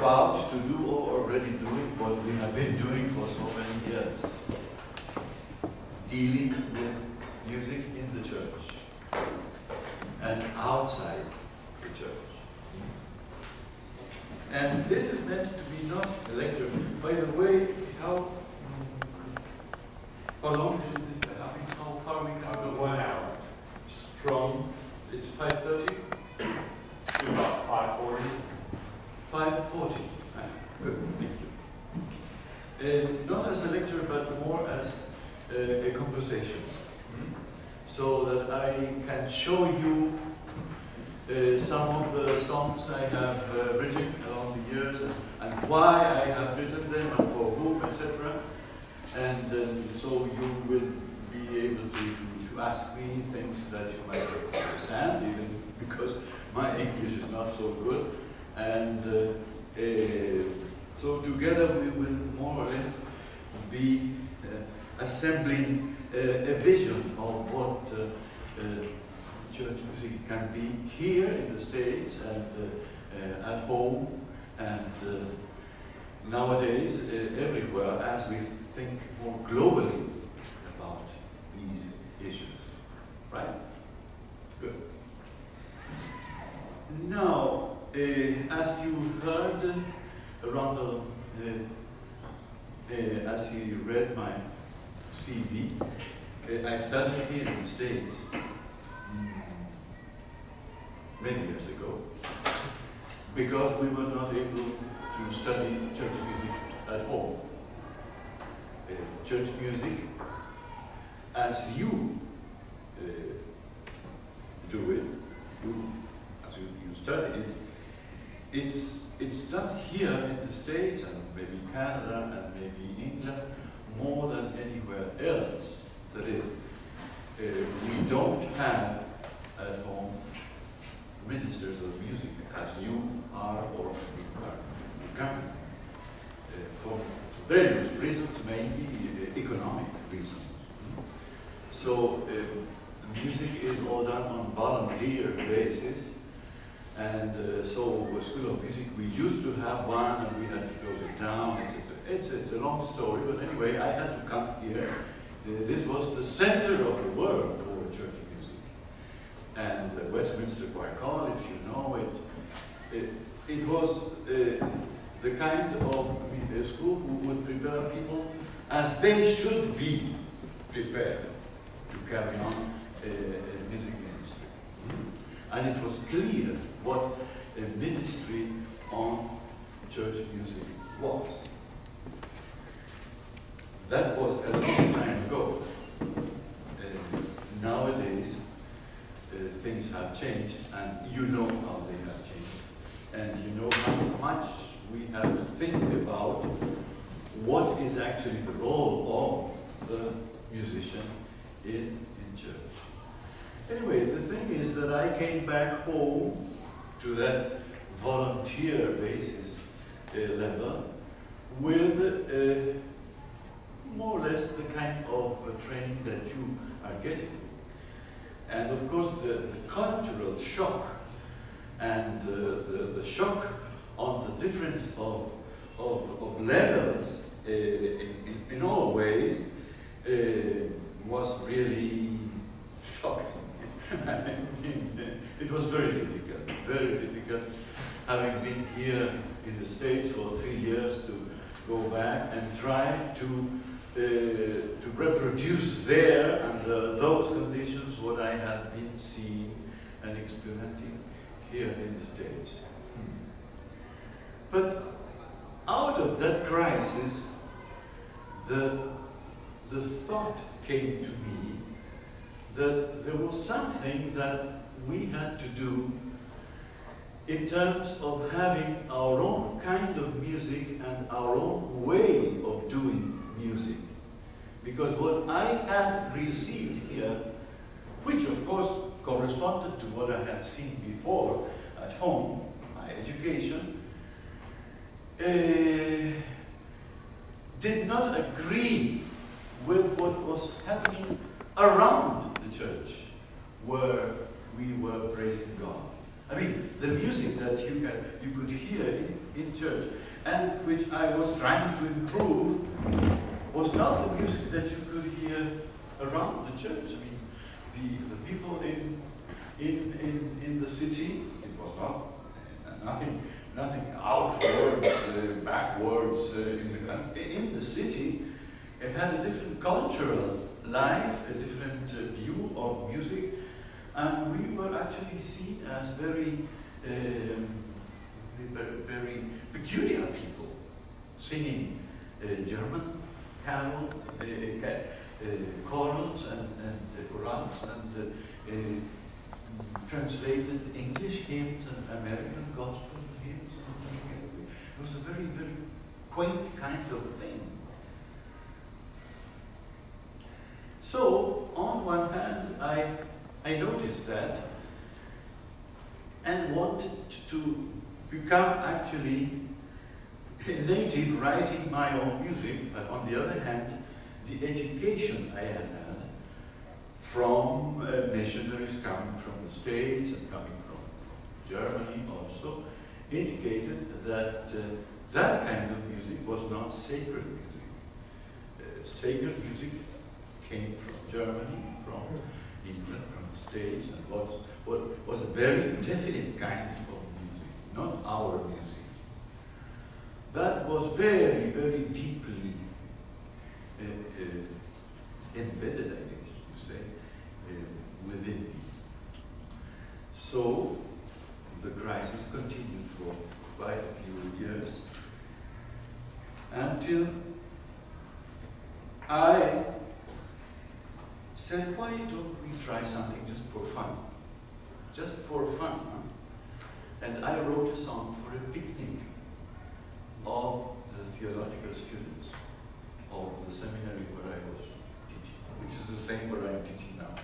about to do or already doing what we have been doing for so many years. Dealing with music in the church and outside the church. And this is meant to be not a lecture. By the way, how long should this be? How far we can go? 1 hour. From, it's 5:30? To about 5:40. 5:40. Good, thank you. Not as a lecture, but more as a conversation. So that I can show you some of the songs I have written along the years and why I have written them and for whom, etc. And so you will be able to ask me things that you might not understand, even because my English is not so good. And so together we will more or less be assembling a vision of what church music can be here in the States and at home and nowadays everywhere as we think more globally about these issues. Right? Good. Now, as you heard around as he read my CV, I studied here in the States many years ago because we were not able to study church music at home. Church music, as you do it, as you study it, it's done here in the States and maybe Canada and maybe England more than anywhere else. That is, we don't have at home ministers of music as you are or you can. For various reasons, mainly economic reasons. So music is all done on volunteer basis. And so with School of Music, we used to have one and we had to close it down, etc. It's a long story, but anyway, I had to come here. This was the center of the world for church music. And Westminster Choir College, you know, it was the kind of school who would prepare people as they should be prepared to carry on a music ministry. And it was clear what a ministry on church music was. That was a long time ago. Nowadays, things have changed, and you know how they have changed. And you know how much we have to think about what is actually the role of the musician in church. Anyway, the thing is that I came back home to that volunteer basis level with more or less the kind of training that you are getting. And of course the cultural shock and the shock on the difference of levels in all ways was really shocking. I mean, it was very difficult, having been here in the States for 3 years to go back and try to reproduce there under those conditions what I had been seeing and experimenting here in the States. But out of that crisis, the thought came to me that there was something that we had to do in terms of having our own kind of music and our own way of doing music. Because what I had received here, which of course corresponded to what I had seen before at home, my education, did not agree with what was happening around the church where we were praising God. I mean, the music that you could hear in church, and which I was trying to improve, was not the music that you could hear around the church. I mean, the people in the city, it was not nothing outwards, backwards in the city. It had a different cultural life, a different view of music, and we were actually seen as very peculiar people, singing German carol, chorals and chorales, and translated English hymns and American gospel hymns. It was a very, very quaint kind of thing. So, on one hand, I noticed that and wanted to become actually a native writing my own music, but on the other hand, the education I had from missionaries coming from the States and coming from Germany also indicated that that kind of music was not sacred music. Sacred music came from Germany, from England, from the States, and was a very definite kind of music, not our music. That was very, very deeply embedded, I guess you say, within me. So the crisis continued for quite a few years until I said, why don't we try something just for fun? Just for fun. Huh? And I wrote a song for a picnic of the theological students of the seminary where I was teaching, which is the same where I'm teaching now.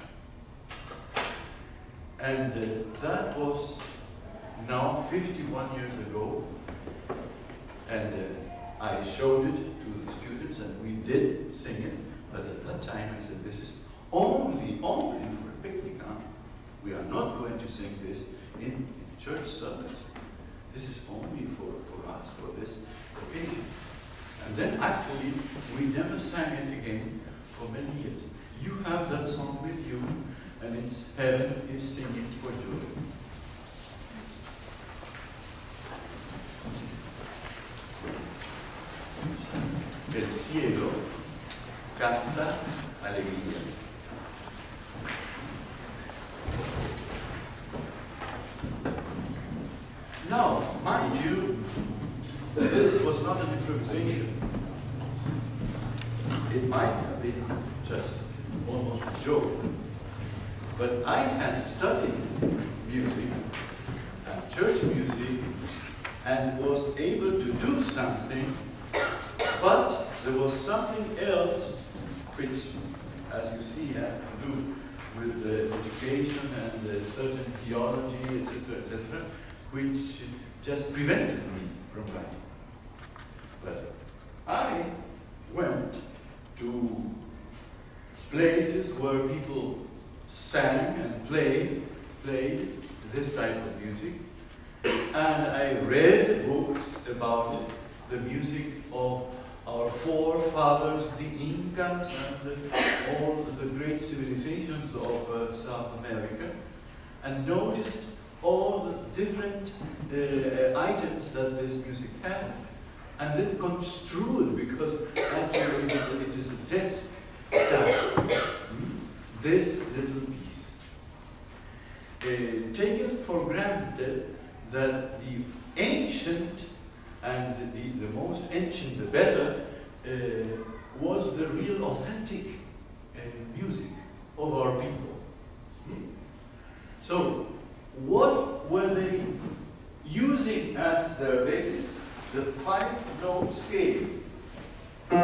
And that was now 51 years ago, and I showed it to the students, and we did sing it, but at that time I said, this is only for a picnic. Huh? We are not going to sing this in church service. This is only for us, for this occasion. And then actually, we never sang it again for many years. You have that song with you, and it's heaven is singing for joy. El cielo canta alegría. Now, mind you, this was not an improvisation. It might have been just almost a joke. But I had studied music, and church music, and was able to do something, but there was something else which, as you see, had to do with education and certain theology, etc., which just prevented me from writing. But I went to places where people sang and played this type of music, and I read books about the music of our forefathers, the Incas, and all the great civilizations of South America, and noticed all the different items that this music had, and then construed, because actually it is a desk stuff, this little piece. Taken for granted that the ancient, and the most ancient, the better, was the real authentic music of our people. So, what were they using as their basis? The 5-note scale. F,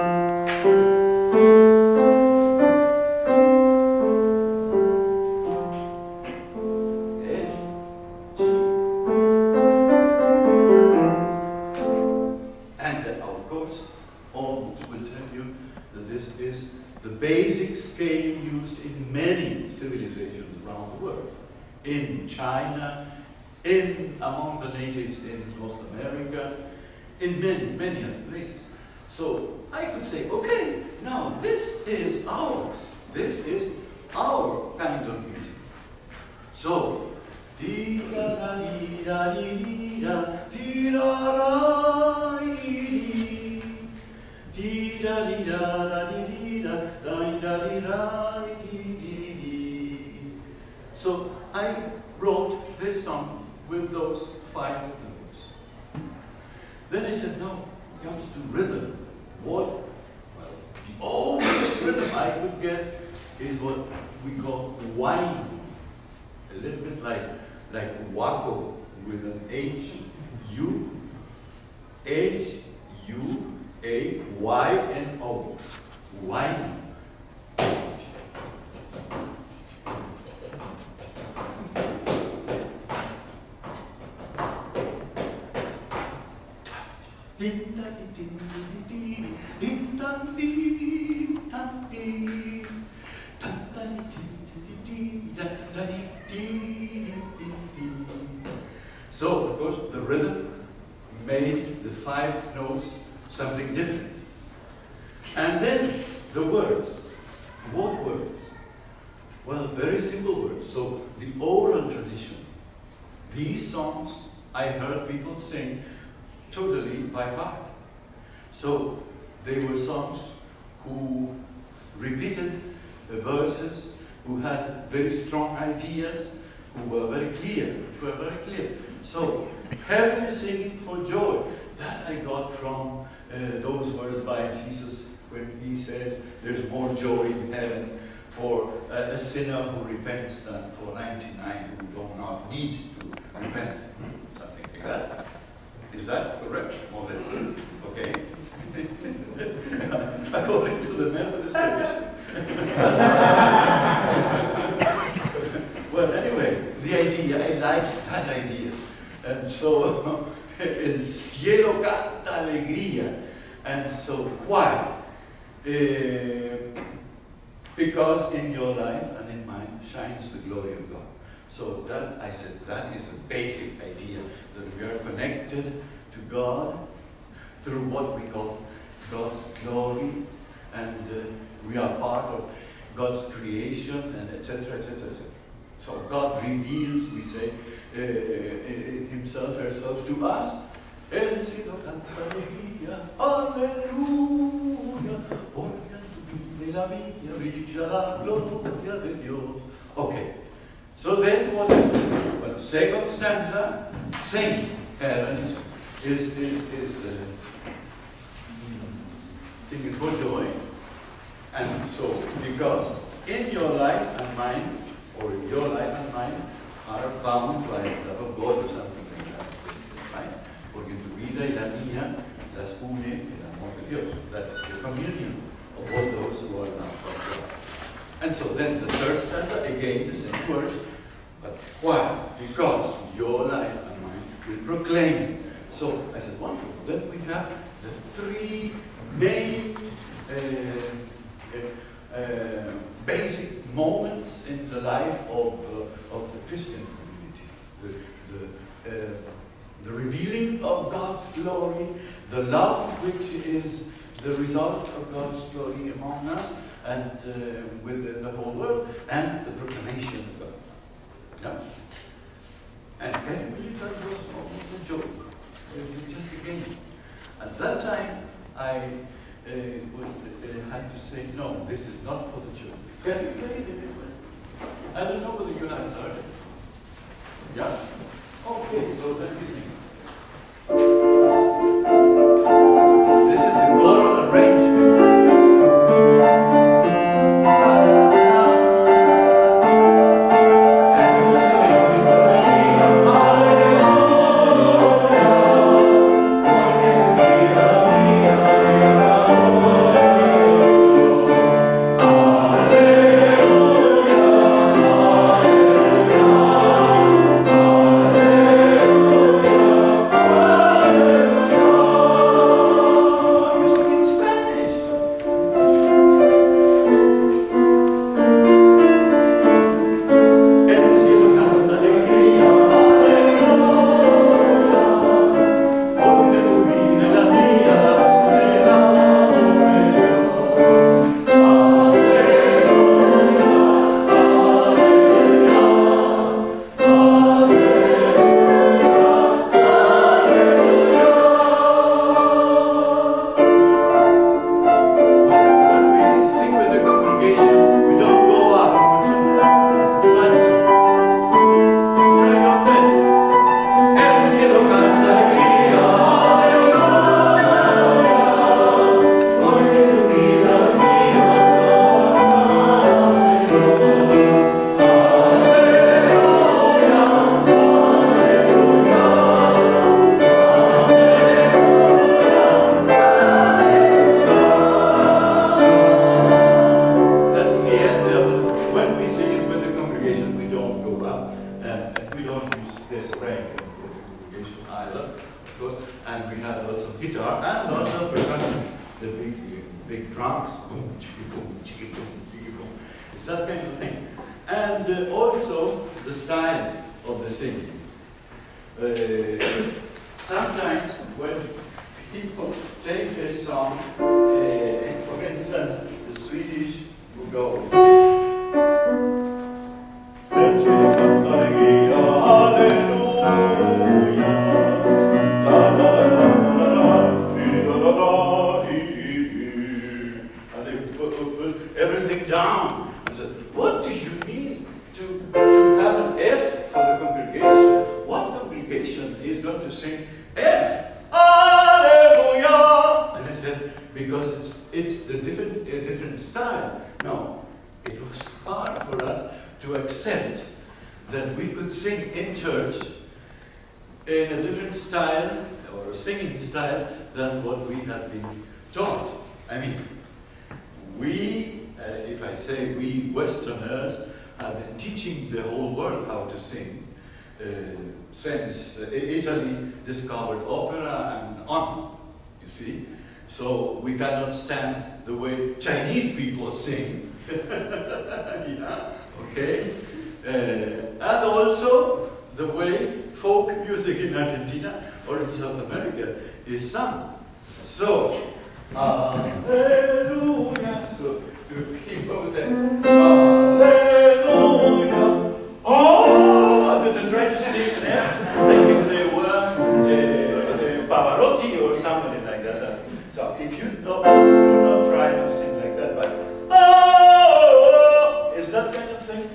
G. And of course, all books will tell you that this is the basic scale used in many civilizations around the world. In China, among the natives in North America, in many other places. So I could say, okay, now this is ours. This is our kind of music. So, dee da da dee da dee da dee da da dee dee da dee da dee da da da da dee dee. So I wrote this song with those 5 notes. Then I said, now it comes to rhythm. What? Well, the oldest rhythm I could get is what we call whine. A little bit like wacko with an H-U, H-U-A-Y-N-O. Whine. So, of course, the rhythm made the 5 notes something different. And then the words. What words? Well, very simple words. So, the oral tradition. These songs I heard people sing totally by heart. So, they were songs who repeated the verses, who had very strong ideas, who were very clear, So, heaven is singing for joy. That I got from those words by Jesus when he says, there's more joy in heaven for a sinner who repents than for 99 who do not need to repent. Something like that. Is that correct? More or less. Okay. According to the Methodist tradition. Well, anyway, the idea, I liked that idea. And so, el cielo canta alegría. And so, why? Because in your life and in mine shines the glory of God. So that, I said, that is a basic idea, that we are connected to God through what we call God's glory, and we are part of God's creation, and etc., etc., etc. So God reveals, we say, himself, herself to us. El cielo canta alegría, aleluya, porque de la villa brilla la gloria de Dios. Okay, so then what? Well, second stanza, sing, heaven is singing for joy. And so, because in your life and mine, or in your life and mine, are bound by the love of God or something like that, right? Porque tu vida y la mía las une el amor de Dios. That's the communion of all those who are now from God. And so then the third stanza, again the same words, but why? Because your life and mine will proclaim. So I said, wonderful. Then we have the 3 main basic moments in the life of the Christian community. The revealing of God's glory, the love which is the result of God's glory among us and within the whole world, and the proclamation of God. Yeah? And can you believe that was almost a joke? Just again. At that time, I had to say, no, this is not for the children. Can you play it anyway? I don't know whether you have heard it. Yeah? Okay, so let me sing. This is the choral arrangement. Hallelujah. either, of course, and we had lots of guitar and lots of percussion, the big drums, boom, chicka boom, chicka boom, chicka boom. It's that kind of thing. And also the style of the singing. Sometimes when people take a song, for instance, the Swedish will go. And they put everything down. I said, what do you mean to have an F for the congregation? What congregation is going to sing F? Hallelujah! And I said, because it's a different style. No, it was hard for us to accept that we could sing in church in a different style or a singing style than what we had been taught. I mean, we, if I say we Westerners, have been teaching the whole world how to sing since Italy discovered opera and on, you see. So we cannot stand the way Chinese people sing. Yeah, okay. And also the way folk music in Argentina or in South America is sung. So, Hallelujah. So people say, Hallelujah. Oh, they try to sing an F, like if they were Pavarotti or somebody like that. So if you do not try to sing like that, but oh, is that kind of thing?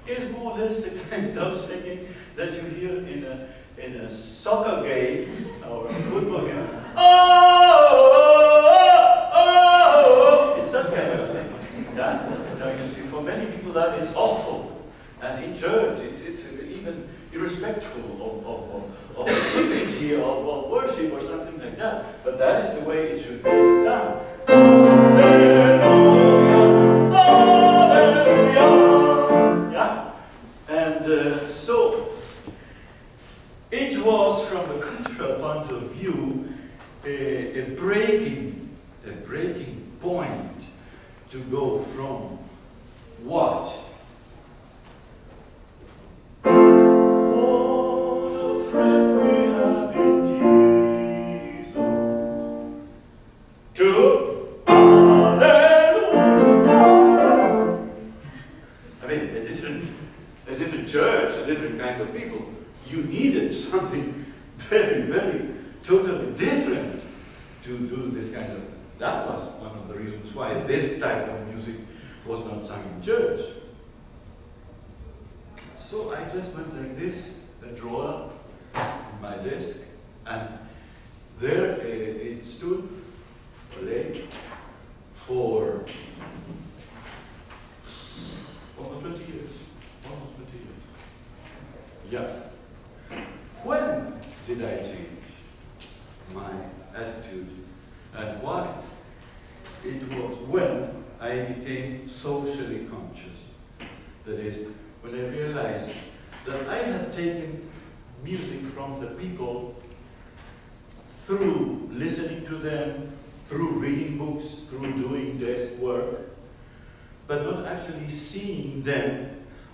Is more or less the kind of singing that you hear in a soccer game or a football game. Oh, it's that kind of thing. Yeah? Now you see, for many people that is awful, and in church it's even irrespectful of dignity of worship or something like that. But that is the way it should be done. So, it was from a cultural point of view a breaking point to go from what? What a friend we have in Jesus, to Hallelujah. I mean, a different church, a different kind of people. You needed something very, totally different to do this kind of. That was one of the reasons why this type of music was not sung in church. So I just went like this, a drawer in my desk, and there it stood, lay, for almost 20 years. Almost 20 years. Yeah. When did I change my attitude, and why? It was when I became socially conscious. That is, when I realized that I had taken music from the people through listening to them, through reading books, through doing desk work, but not actually seeing them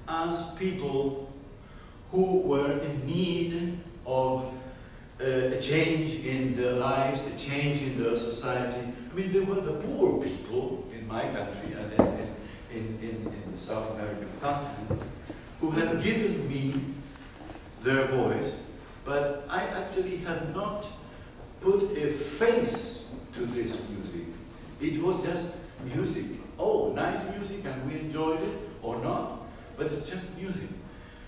as people who were in need of a change in their lives, a change in their society. I mean, they were the poor people in my country and in the South American continent who had given me their voice, but I actually had not put a face to this music. It was just music. Oh, nice music, and we enjoyed it, or not, but it's just music.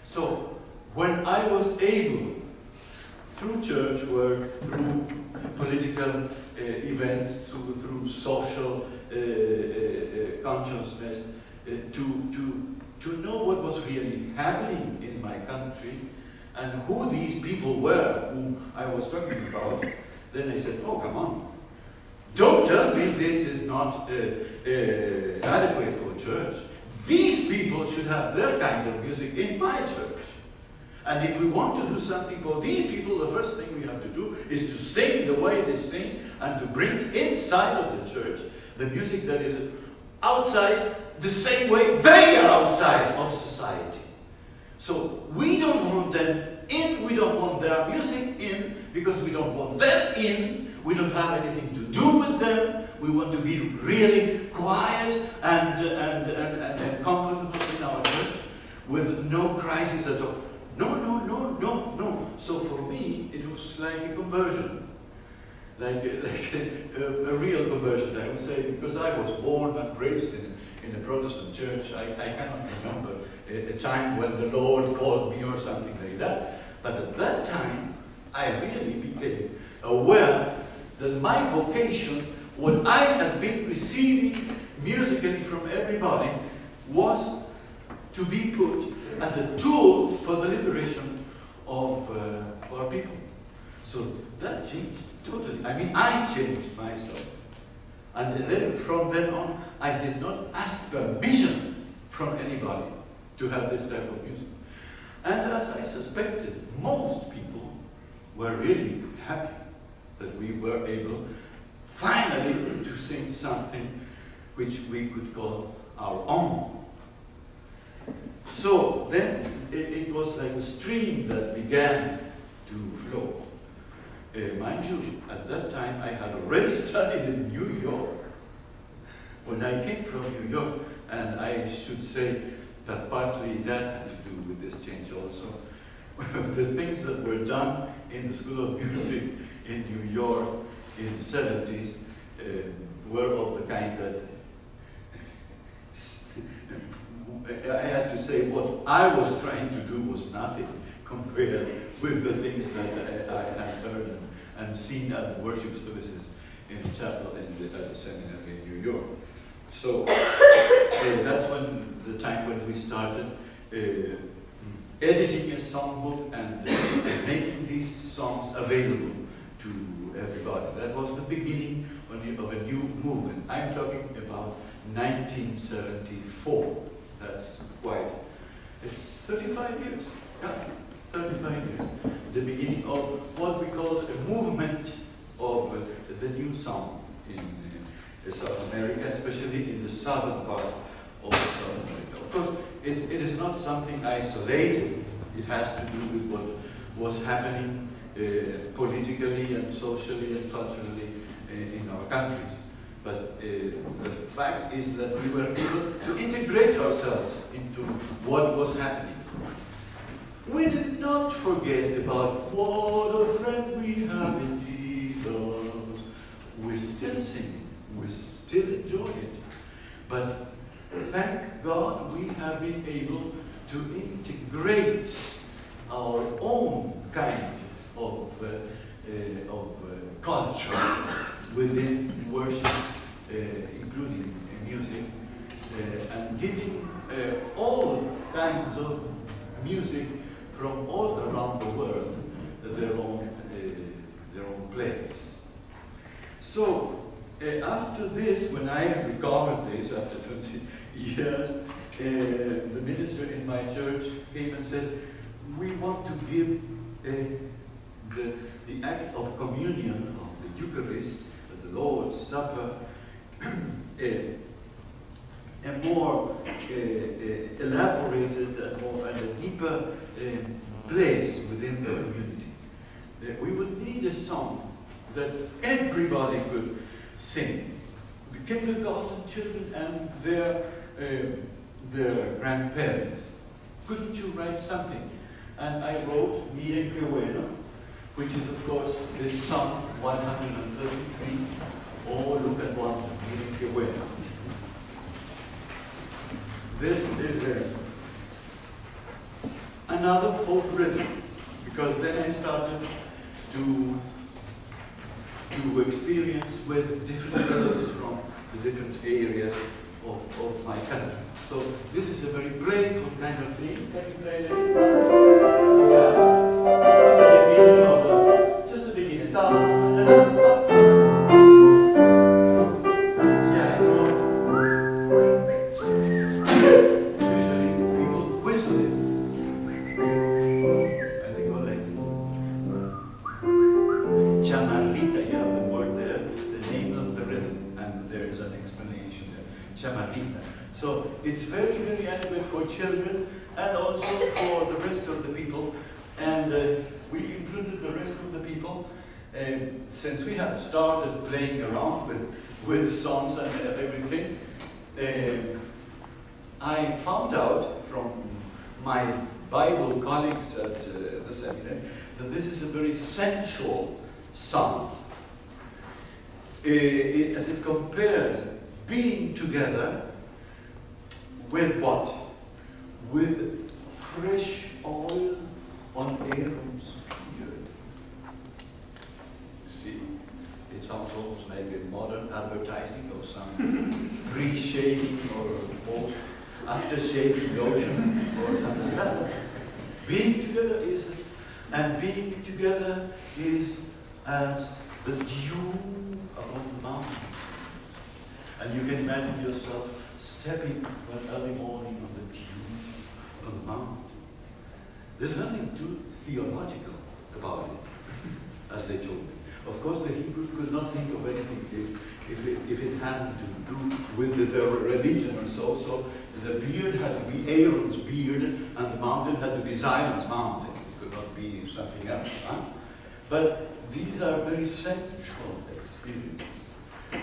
So, when I was able, through church work, through political events, through social consciousness, to know what was really happening in my country and who these people were whom I was talking about, then I said, oh, come on. Don't tell me this is not adequate for church. These people should have their kind of music in my church. And if we want to do something for these people, the first thing we have to do is to sing the way they sing and to bring inside of the church the music that is outside the same way they are outside of society. So we don't want them in, we don't want their music in, because we don't want them in, we don't have anything to do with them, we want to be really quiet and comfortable in our church with no crisis at all. No, no, no, no, no. So for me, it was like a conversion. Like a real conversion, I would say, because I was born and raised in a Protestant church. I cannot remember a time when the Lord called me or something like that. But at that time, I really became aware that my vocation, what I had been receiving musically from everybody, was to be put as a tool for the liberation of our people. So that changed totally. I mean, I changed myself. And then from then on, I did not ask permission from anybody to have this type of music. And as I suspected, most people were really happy that we were able finally to sing something which we could call our own. So then it was like a stream that began to flow. Mind you, at that time I had already studied in New York. When I came from New York, and I should say that partly that had to do with this change also, the things that were done in the School of Music in New York in the 70s were of the kind that I had to say what I was trying to do was nothing compared with the things that I had heard and seen at the worship services in the chapel and at the seminary in New York. So that's when the time when we started editing a songbook and making these songs available to everybody. That was the beginning of a new movement. I'm talking about 1974. That's quite, it's 35 years. Yeah, 35 years. The beginning of what we call a movement of the new song in South America, especially in the southern part of South America. Of course, it is not something isolated. It has to do with what was happening politically and socially and culturally in our countries. But the fact is that we were able to integrate ourselves into what was happening. We did not forget about what a friend we have in Jesus. We still sing, we still enjoy it. But thank God we have been able to integrate our own kind of culture within worship, including music, and giving all kinds of music from all around the world their own place. So after this, when I recovered this after 20 years, the minister in my church came and said, we want to give the act of communion, of the Eucharist, the Lord's Supper, a more elaborated and a deeper place within the community. We would need a song that everybody could sing. The kindergarten children and their grandparents. Couldn't you write something? And I wrote Mi Bueno, which is of course this song 133. Oh, look at one, Mi Bueno. This is another folk rhythm, because then I started to experience with different rhythms from the different areas of my country. So this is a very playful kind of thing. Can you play it? Yeah. The beginning of just the beginning. Da, da, da, da. Yeah, it's not. Usually people whistle it. chamarrita. So it's very, very adequate for children and also for the rest of the people. And we included the rest of the people since we had started playing around with songs and everything. I found out from my Bible colleagues at the seminary that this is a very sensual song. As it compares being together with what? With fresh oil on Aaron's beard. See, it sounds almost maybe modern advertising of some pre-shaving or after-shaving lotion or something like that. Being together is, and being together is as the dew upon the mountain. And you can imagine yourself stepping one early morning on the dew on the mountain. There's nothing too theological about it, as they told me. Of course, the Hebrews could not think of anything if it hadn't to do with their religion or so. So the beard had to be Aaron's beard, and the mountain had to be Zion's mountain. It could not be something else. Huh? But these are very sensual experiences.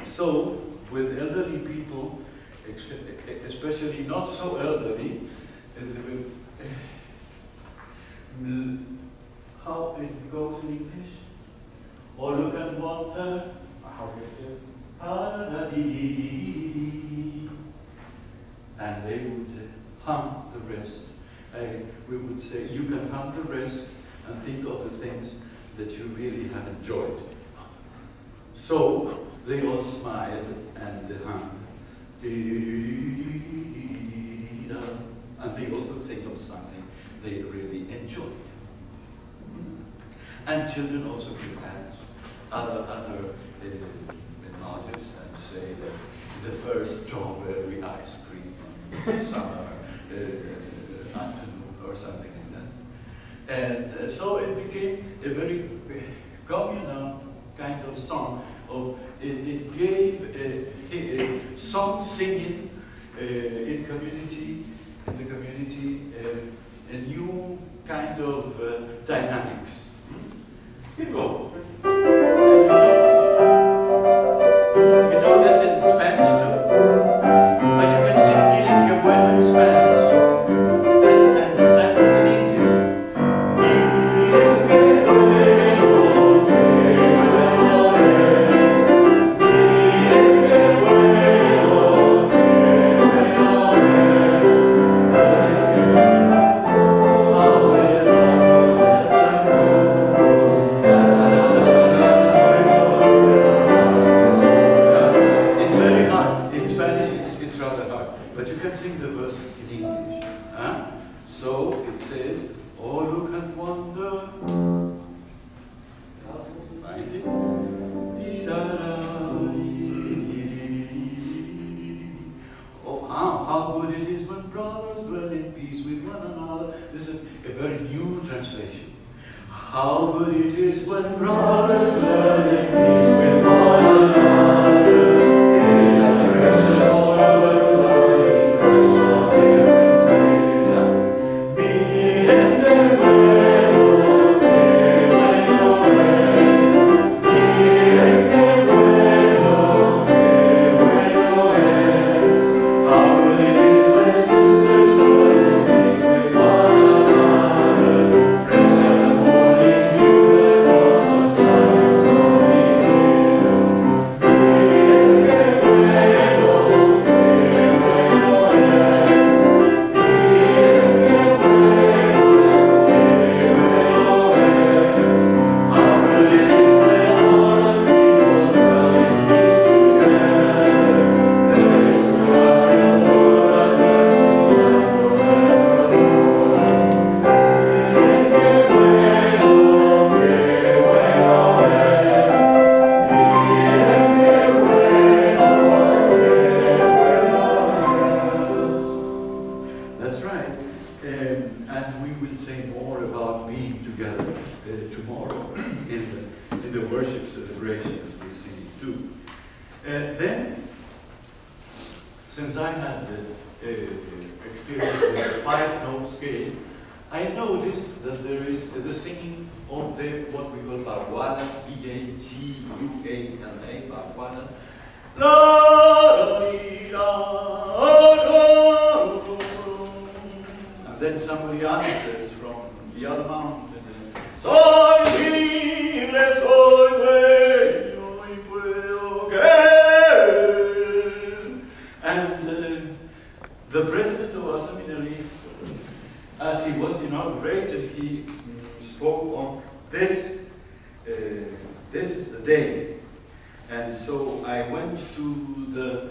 So, with elderly people, especially not so elderly, how it goes in English? Or look and wonder How it is. And they would hum the rest. We would say, you can hum the rest and think of the things that you really have enjoyed. So they all smiled and hummed. And they all could think of something they really enjoyed. And children also could add other knowledge and say that the first strawberry ice cream on summer afternoon or something like that. And so it became a very communal kind of song. It gave song singing in the community, a new kind of dynamics. Here you go. You know this in Spanish too, but you can sing Miren que bueno in Spanish, and the stanzas in English. Miren que bueno, since I had experience with the 5-note scale, I noticed that there is the singing of the what we call bagualas, B-A-G-U-A-L-A, bagualas. La, la, la, la, and then somebody answers from the other mountain, soy libre, soy dueño y puedo querer. And the president of our seminary, as he was inaugurated, he spoke on this. This is the day, and so I went to the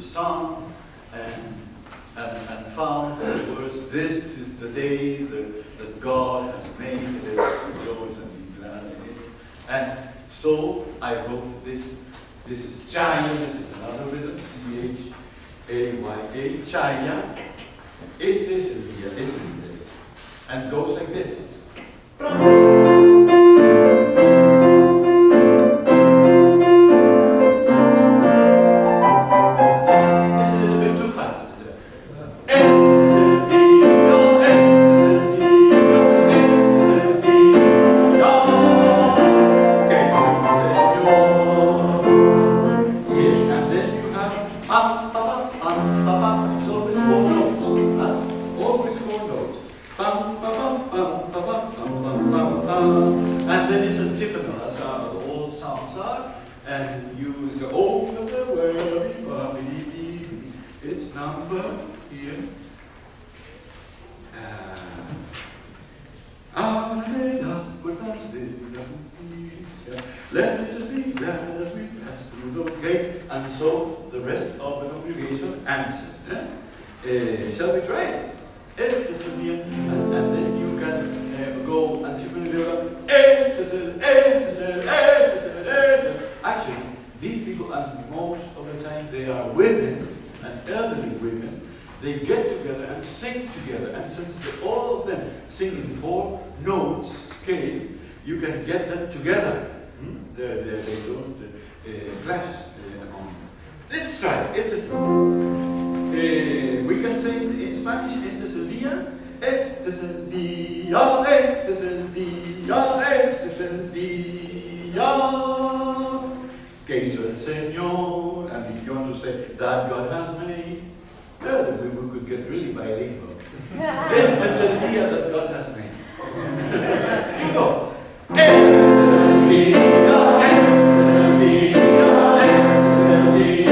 psalm and found the words. This is the day that God has made. Let us rejoice and be glad in it. And so I wrote this. This is Chaya. This is another rhythm. C-H-A-Y-A. Chaya. Este es el día, este es el día. And goes like this. It's a little bit too fast. Este es el día, este es el día, este es el día que es el Señor. Yes, and then you have it's always 4 notes. Always 4 notes. And then it's a antiphonal, as all psalms are. And you go, open the way, it's number here. Let us be glad as we pass through those gates. And so the rest of the congregation answered. Shall we try it? Este es el día, and then you can go antiphonally. Actually, these people, and most of the time they are women, and elderly women, they get together and sing together. And since all of them sing in 4 notes scale, you can get them together. They don't clash among. Let's try it. Este es we can say in Spanish, este es el día, este es el día, este es el día, este es el día que hizo el Señor. And if you want to say that God has made, then we could get really bilingual. Este es el día that God has made. Here you go. Este es el día, este es el día, este es el día.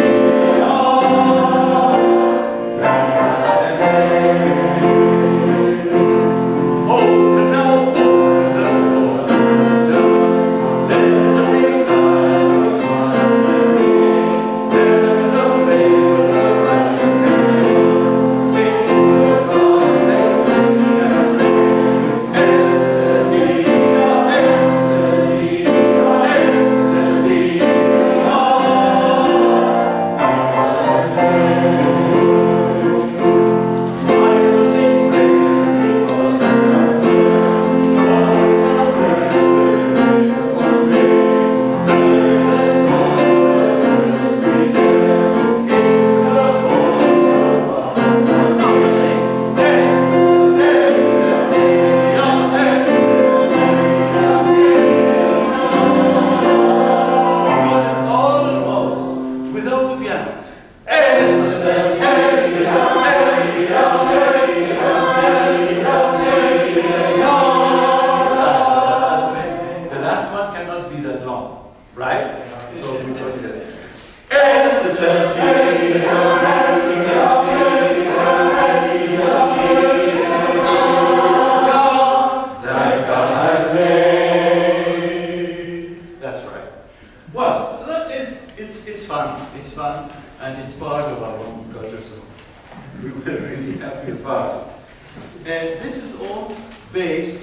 And this is all based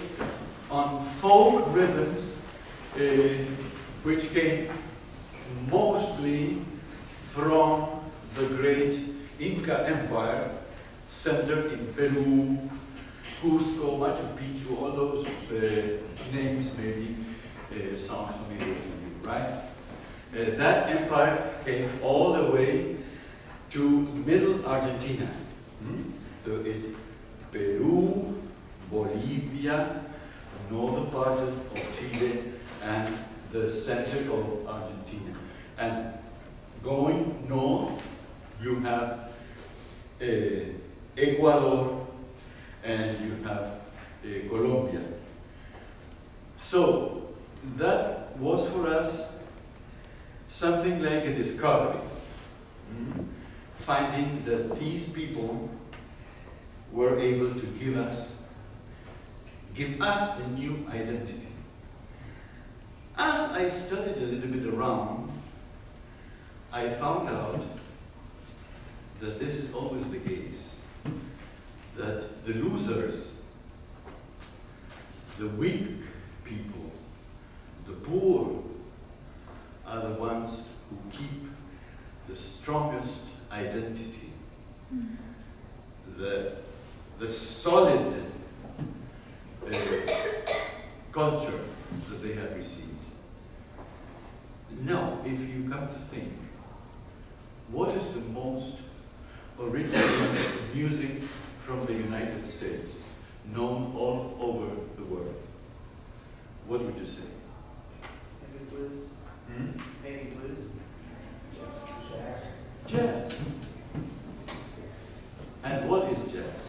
on folk rhythms, which came mostly from the great Inca Empire, centered in Peru, Cusco, Machu Picchu, all those names maybe sound familiar to you, right? That empire came all the way to middle Argentina. There is Peru, Bolivia, northern part of Chile, and the center of Argentina. And going north, you have Ecuador, and you have Colombia. So that was for us something like a discovery, finding that these people were able to give us a new identity. As I studied a little bit around, I found out that this is always the case, that the losers, the weak people, the poor, are the ones who keep the strongest identity, the solid culture that they have received. Now, if you come to think, what is the most original music from the United States, known all over the world? What would you say? Maybe blues. Maybe blues. Jazz. Jazz. And what is jazz?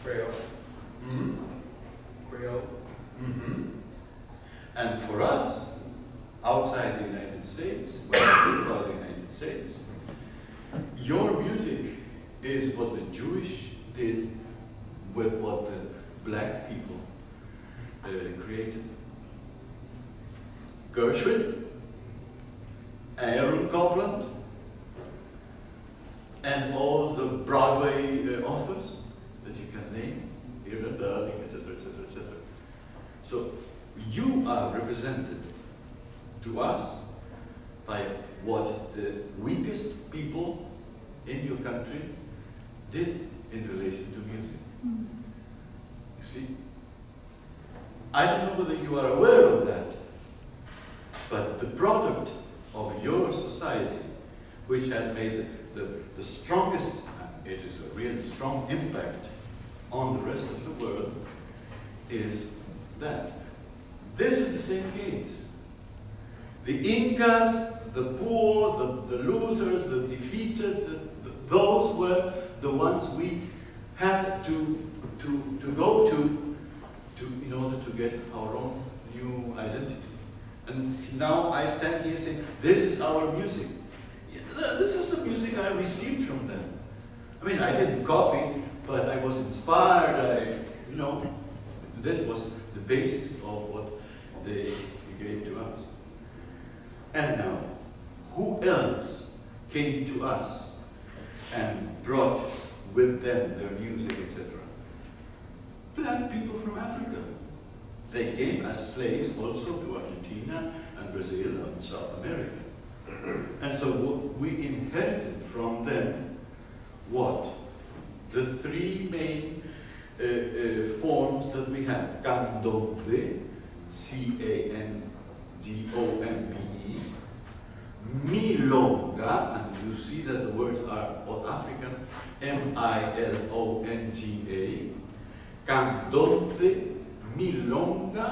Creole. Creole. And for us, outside the United States, when we think about the United States, your music is what the Jewish did with what the black people created. Gershwin, Aaron Copland, and all the Broadway authors that you can name, Aaron Darling, etc., etc., etc. So you are represented to us by what the weakest people in your country did in relation to music. You see? I don't know whether you are aware of that, but the product of your society, which has made the strongest, it is a real strong impact on the rest of the world, is that. This is the same case. The Incas, the poor, the losers, the defeated, those were the ones we had to go to in order to get our own new identity. And now I stand here saying, this is our music. This is the music I received from them. I mean, I didn't copy, but I was inspired. This was the basics of what they gave to us. And now, who else came to us and brought with them their music, etc.? Black people from Africa. They came as slaves also to Argentina and Brazil and South America. And so we inherited from them what? The three main forms that we have. Candombe, C-A-N-D-O-M-B-E, Milonga, and you see that the words are all African, M-I-L-O-N-G-A, Candombe, Milonga,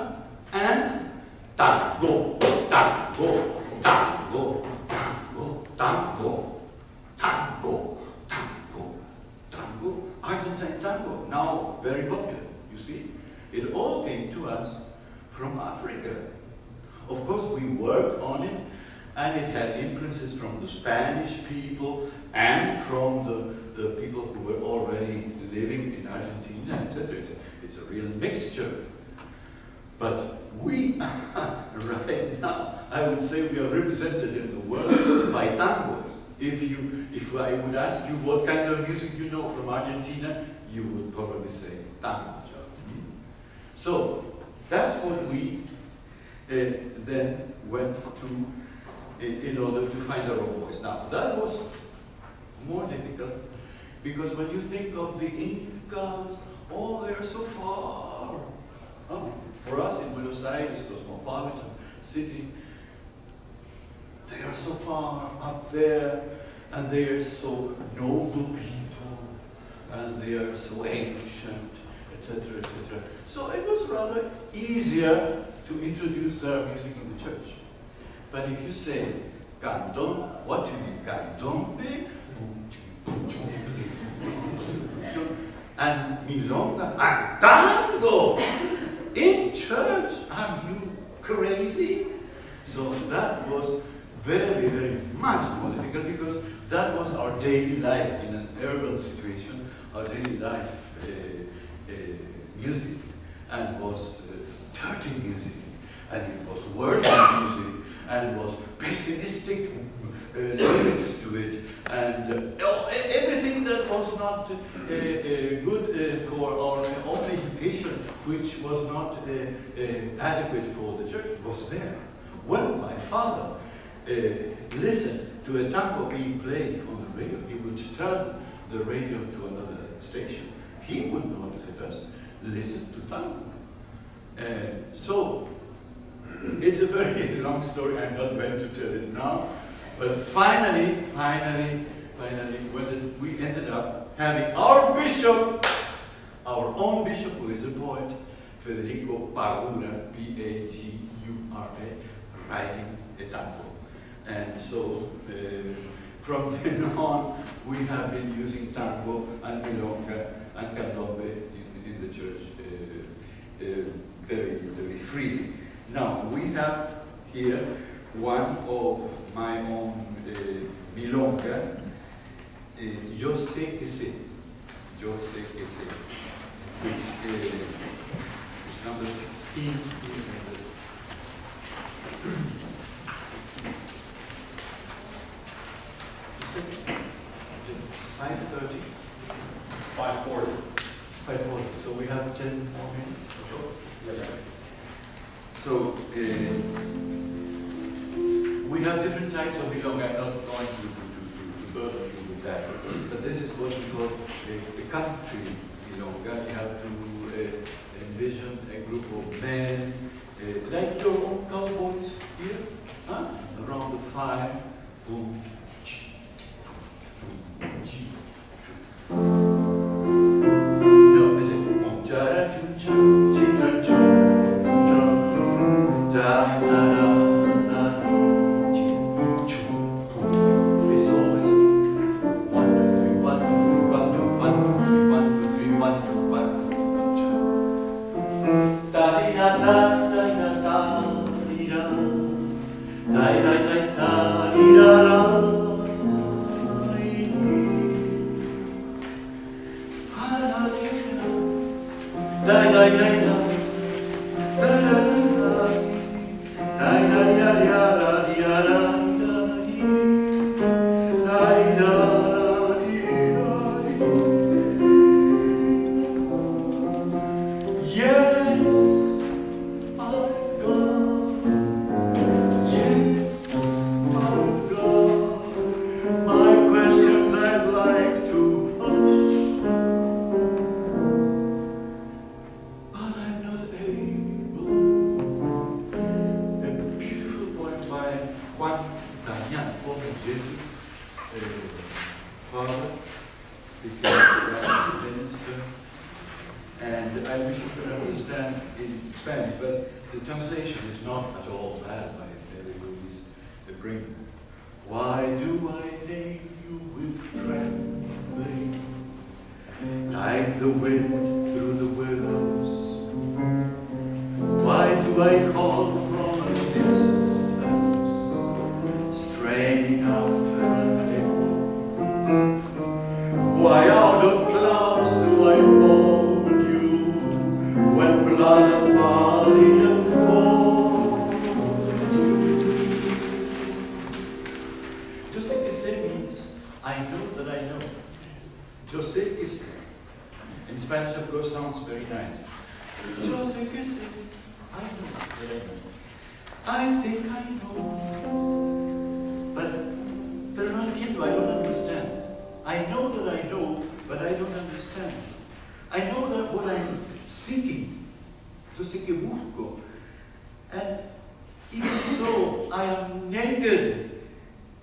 and Tango, Tango, Tango, Tango, Tango, Tango, Tango, Tango, Argentine tango, now very popular, you see. It all came to us from Africa. Of course, we worked on it, and it had influences from the Spanish people and from the people who were already living in Argentina, etc. It's a real mixture. But we, right now, I would say we are represented in the world by tangos. If I would ask you what kind of music you know from Argentina, you would probably say tango. So that's what we then went to in order to find our own voice. Now, that was more difficult because when you think of the Incas, oh, they're so far. For us in Buenos Aires, cosmopolitan city, they are are so far up there, and they are so noble people, and they are so ancient, etc., etc. So it was rather easier to introduce their music in the church. But if you say, canton, what do you mean, candombe? And milonga and tango in church? Are you crazy? So that was very, very much more difficult because that was our daily life in an urban situation, our daily life music, and was dirty music, and it was worldly music, and was pessimistic lyrics to it, and everything that was not good for our own education, which was not adequate for the church, was there. When my father listened to a tango being played on the radio, he would turn the radio to another station. He would not let us listen to tango. So, it's a very long story, I'm not going to tell it now, but finally, when we ended up having our bishop, our own bishop, who is a poet, Federico Pagura, P-A-G-U-R-A, writing a tango. And so, from then on, we have been using tango and milonga and candombe in the church very, very freely. Now, we have here one of my own milonga, Yo sé que sé, which is number 16 here. 5:30? 5:40. 5:40. So we have 10 more minutes. Yes. So we have different types of milonga. I'm not going to burden you with that. But this is what we call a country milonga. You have to envision a group of men, like your own cowboys here, around the fire. Boom.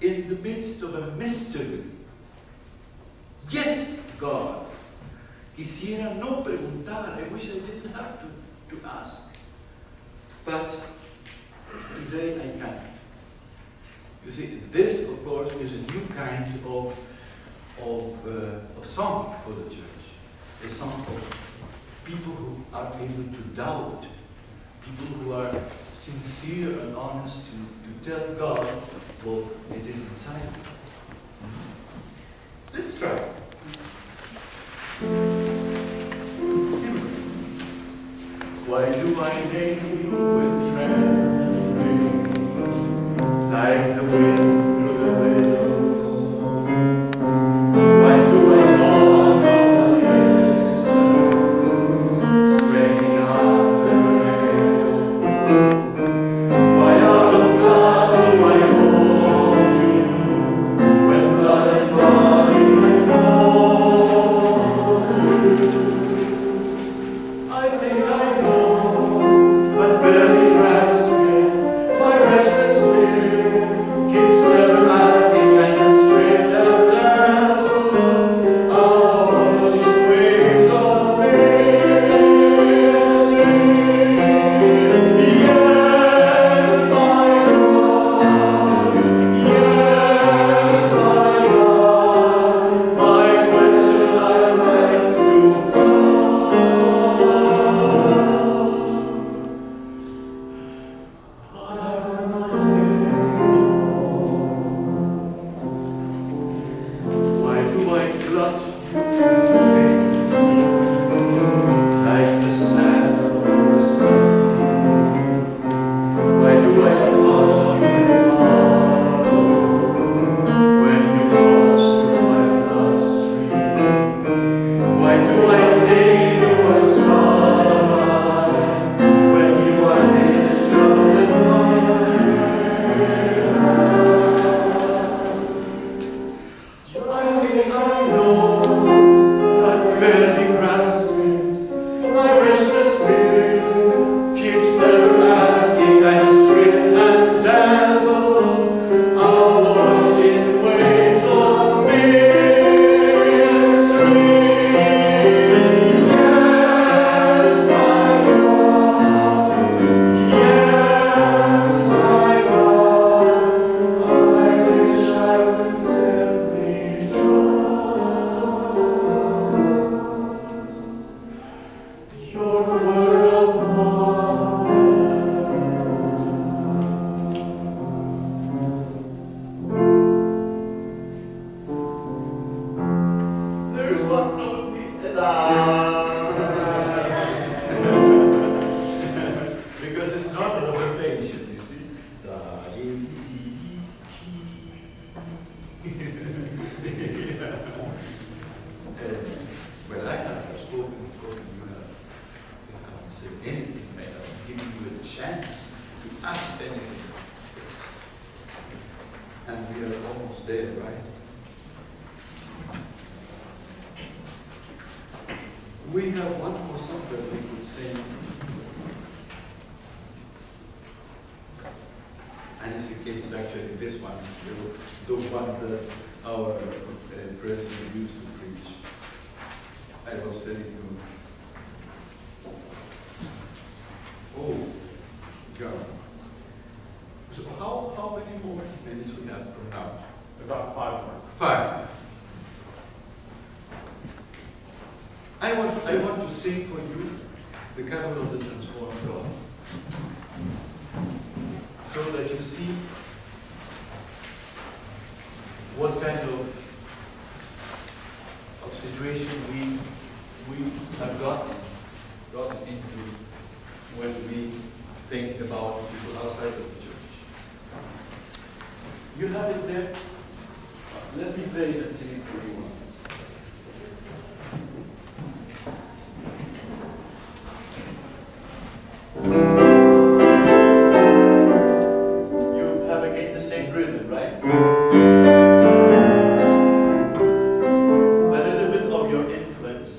in the midst of a mystery. Yes, God. Quisiera no preguntar. I wish I didn't have to ask. But today I can. You see, this, of course, is a new kind of song for the church. A song of people who are able to doubt, people who are sincere and honest to tell God what it is inside of them. Let's try. Why do I name with trembling, like the wind through the willows? Why do I long for this, straining after a veil? Why out of glass do I hold you, when blood and body may fall? I think I know, but barely grasp it. My restless spirit keeps never asking, and straight and dazzled, our ocean waves of mystery. Yes, my God, yes, my God, my questions I like to find. Why do I clutch like the sand of the sea? Why do I salt you with marble when you cross through my bloodstream? Why do I name you a starlight when you are enshrouded I think I know, but barely grasp it. My restless spirit keeps never asking. I'm strict and dazzled, awash in waves of mystery. Yes, my God, yes, my God, I wish I would simply your word of wonder. There's one note because it's not an ovation, you see. Well, I have spoken, you haven't said anything, I haven't given you a chance to ask anything. And we are almost there, right? We have one more song that we could sing. And it is actually this one, the one that our president used to preach. I was telling you. Oh, God. So how many more minutes we have from now? About 5 more. 5. I want to sing for you the Carol of the Transformed God, so that you see what kind of situation we have gotten into when we think about people outside of the church. You have it there? Let me play it and sing it for you. You have again the same rhythm, right? But a little bit of your influence.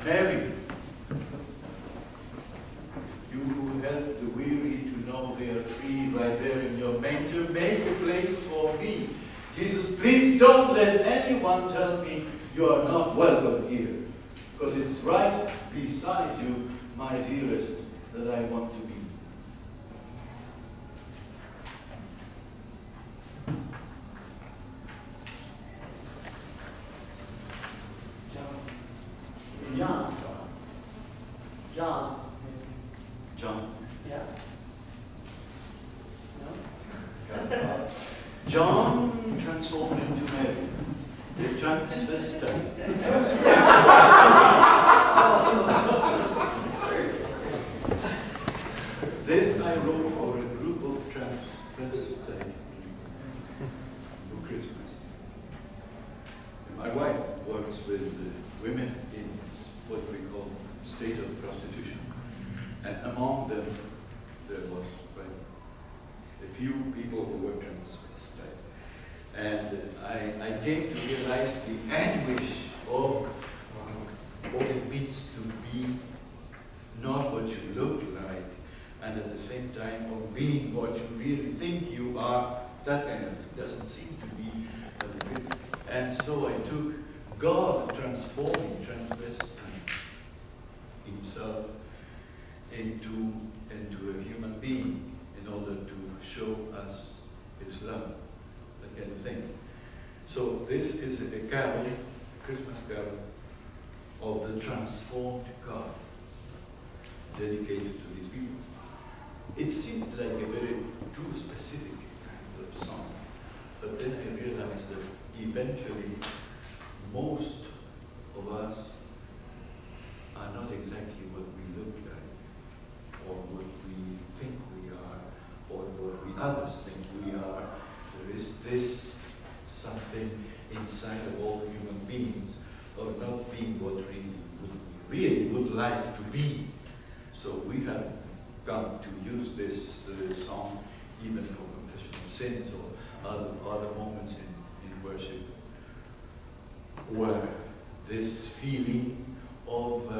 Mary, you who help the weary to know they are free right there in your manger, make a place for me. Jesus, please don't let anyone tell me you are not welcome here, because it's right beside you, my dearest, that I want to be. John. Yeah. No? John transformed into Mary. The transvestite. This I wrote for a group of transvestite for Christmas. My wife works with women in what we call state of prostitution. And among them, there was quite a few people who were transvestite. And I came to realize the anguish of what it means to be not what you look like, and at the same time of being what you really think you are. That kind of thing doesn't seem to be a little bit. And so I took God transforming transvestite himself into a human being in order to show us his love, that kind of thing. So this is a carol, a Christmas carol, of the transformed God, dedicated to these people. It seemed like a very too specific kind of song, but then I realized that eventually most of us are not exactly what we look like, or what we think we are, or what we others think we are. There is this something inside of all human beings of not being what we really would like to be. So we have come to use this song even for confession of sins or other moments in worship, where this feeling of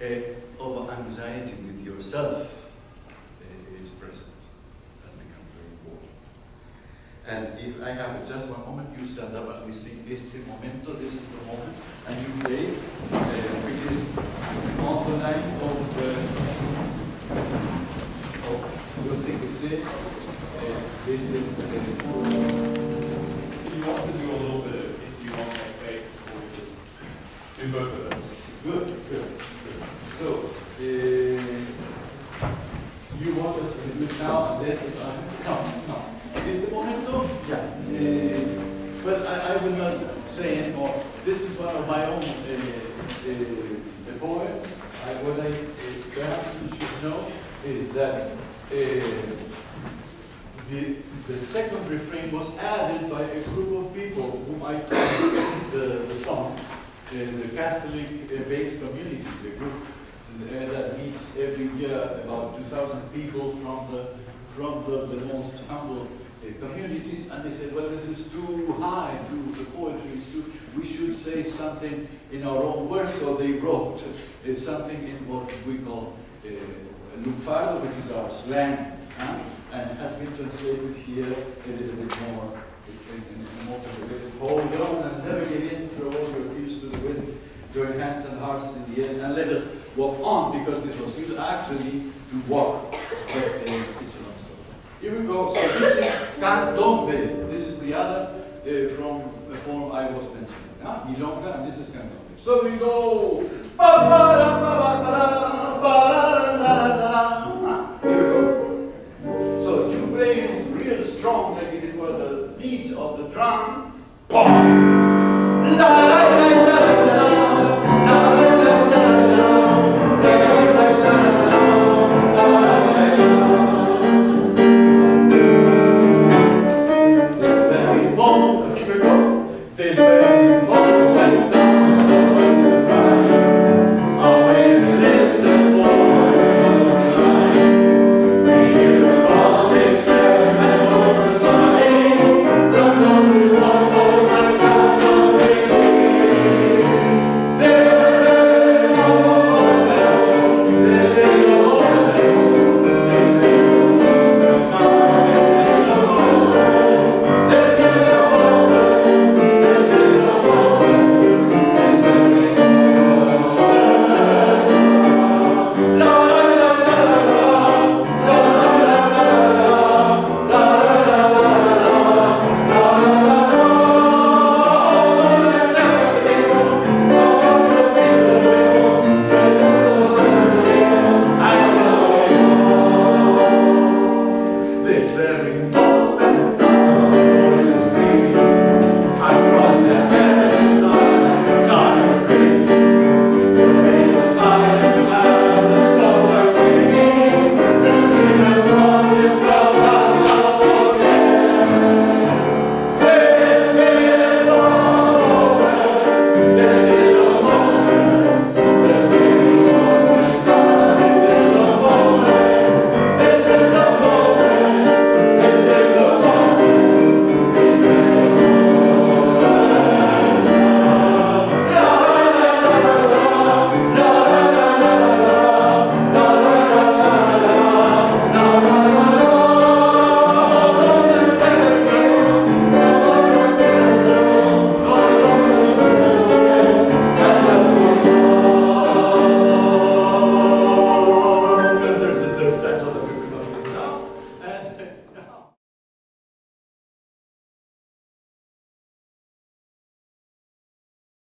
anxiety with yourself is present and becomes very important. And if I have just one moment, you stand up as we sing Este Momento. This is the moment, and you play, which is on the line of Yo sé que sé. This is If you want to do a little bit, if you want to make before we do both of those. good. So, you want us to do it now and then if no. Is the momento? Yeah. But I will not say anymore. This is one of my own poems. What I perhaps you should know is that the second refrain was added by a group of people whom I call the song, the Catholic-based community, the group that meets every year, about 2,000 people from the most humble communities, and they said, well, this is too high, the poetry is too, we should say something in our own words, so they wrote something in what we call lunfardo, which is our slang, and has been translated here. It is a bit more, hold on and never give in, throw all your fears to the wind, join hands and hearts in the air, and let us walk on, because this was used actually to walk, but it's a long story. Here we go. So this is candombe. This is the other from the form I was mentioning. Milonga, and this is candombe. So we go.